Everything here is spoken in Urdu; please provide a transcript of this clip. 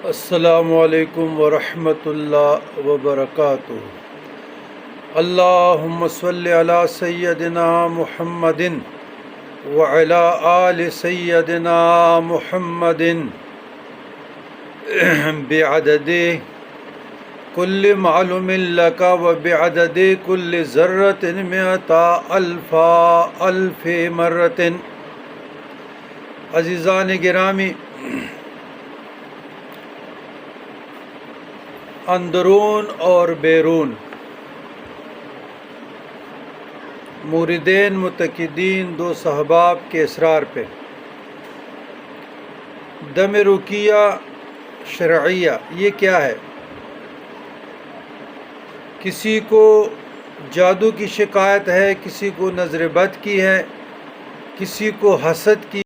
السلام علیکم ورحمۃ اللہ وبرکاتہ۔ اللہم صلی علی سیدنا محمد وعلی آل سیدنا محمد بعدد کل معلوم لک وبعدد کل ذرۃ مئۃ الف مرۃ۔ عزیزان گرامی، اندرون اور بیرون، موردین متقدین دو صحباب کے اسرار پہ دم رقیہ شرعیہ یہ کیا ہے؟ کسی کو جادو کی شکایت ہے، کسی کو نظر بد کی ہے، کسی کو حسد کی